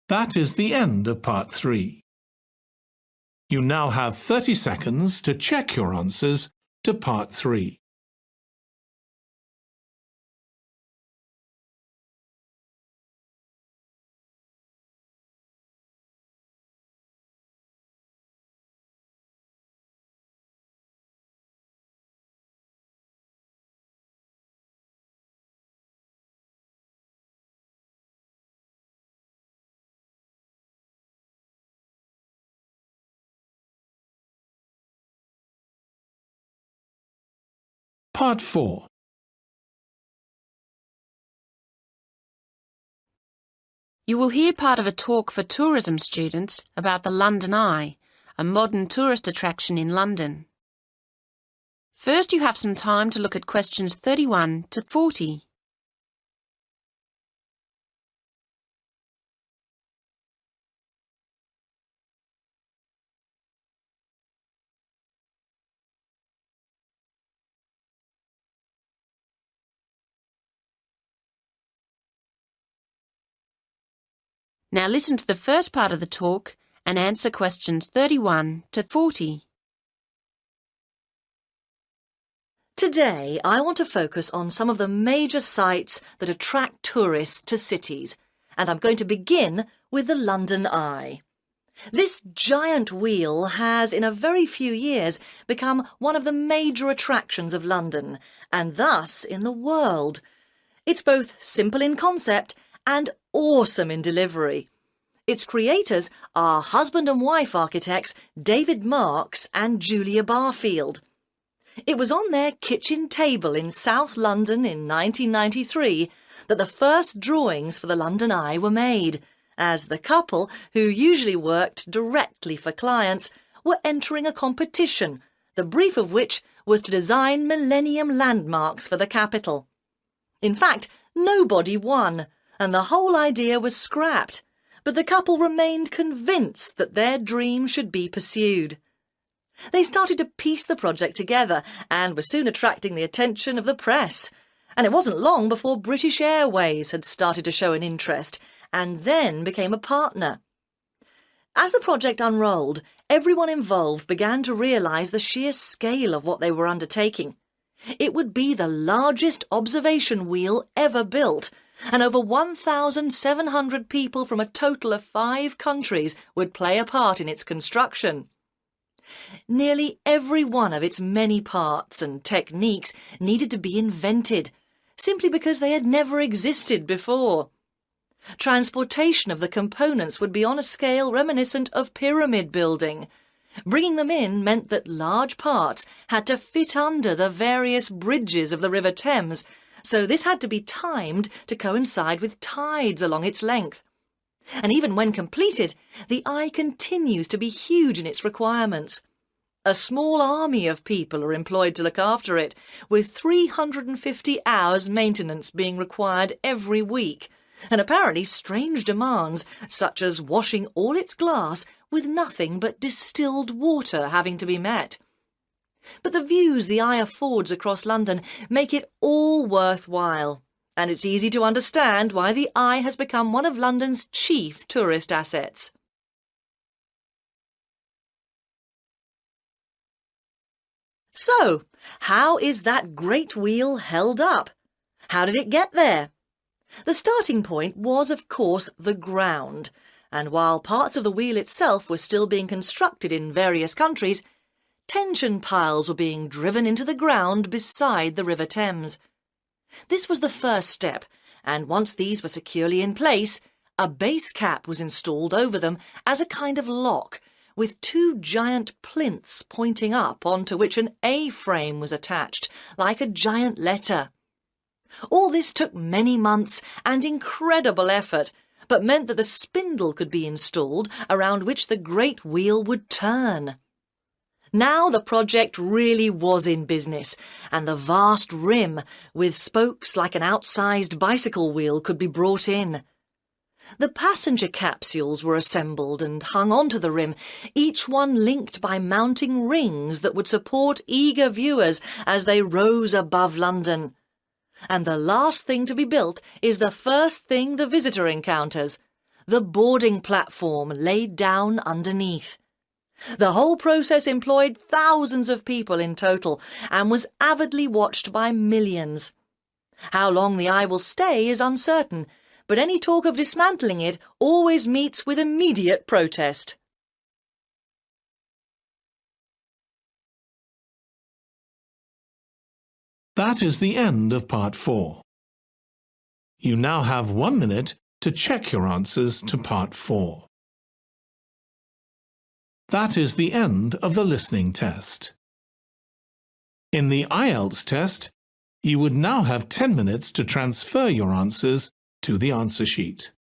That is the end of part 3. You now have 30 seconds to check your answers to part 3. Part 4. You will hear part of a talk for tourism students about the London Eye, a modern tourist attraction in London. First, you have some time to look at questions 31 to 40. Now listen to the first part of the talk and answer questions 31 to 40. Today, I want to focus on some of the major sites that attract tourists to cities, and I'm going to begin with the London Eye. This giant wheel has, in a very few years, become one of the major attractions of London, and thus in the world. It's both simple in concept and awesome in delivery. Its creators are husband and wife architects David Marks and Julia Barfield. It was on their kitchen table in South London in 1993 that the first drawings for the London Eye were made, as the couple, who usually worked directly for clients, were entering a competition, the brief of which was to design millennium landmarks for the capital. In fact, nobody won, and the whole idea was scrapped, but the couple remained convinced that their dream should be pursued. They started to piece the project together and were soon attracting the attention of the press. And it wasn't long before British Airways had started to show an interest and then became a partner. As the project unrolled, everyone involved began to realise the sheer scale of what they were undertaking. It would be the largest observation wheel ever built, and over 1,700 people from a total of 5 countries would play a part in its construction. Nearly every one of its many parts and techniques needed to be invented, simply because they had never existed before. Transportation of the components would be on a scale reminiscent of pyramid building. Bringing them in meant that large parts had to fit under the various bridges of the River Thames, so this had to be timed to coincide with tides along its length. And even when completed, the Eye continues to be huge in its requirements. A small army of people are employed to look after it, with 350 hours maintenance being required every week, and apparently strange demands, such as washing all its glass with nothing but distilled water having to be met. But the views the Eye affords across London make it all worthwhile, and it's easy to understand why the Eye has become one of London's chief tourist assets. So, how is that great wheel held up? How did it get there? The starting point was, of course, the ground, and while parts of the wheel itself were still being constructed in various countries, tension piles were being driven into the ground beside the River Thames. This was the first step, and once these were securely in place, a base cap was installed over them as a kind of lock, with 2 giant plinths pointing up onto which an A-frame was attached, like a giant letter. All this took many months and incredible effort, but meant that the spindle could be installed around which the great wheel would turn. Now the project really was in business, and the vast rim, with spokes like an outsized bicycle wheel, could be brought in. The passenger capsules were assembled and hung onto the rim, each one linked by mounting rings that would support eager viewers as they rose above London. And the last thing to be built is the first thing the visitor encounters, the boarding platform laid down underneath. The whole process employed thousands of people in total and was avidly watched by millions. How long the eye will stay is uncertain, but any talk of dismantling it always meets with immediate protest. That is the end of Part 4. You now have 1 minute to check your answers to Part 4. That is the end of the listening test. In the IELTS test, you would now have 10 minutes to transfer your answers to the answer sheet.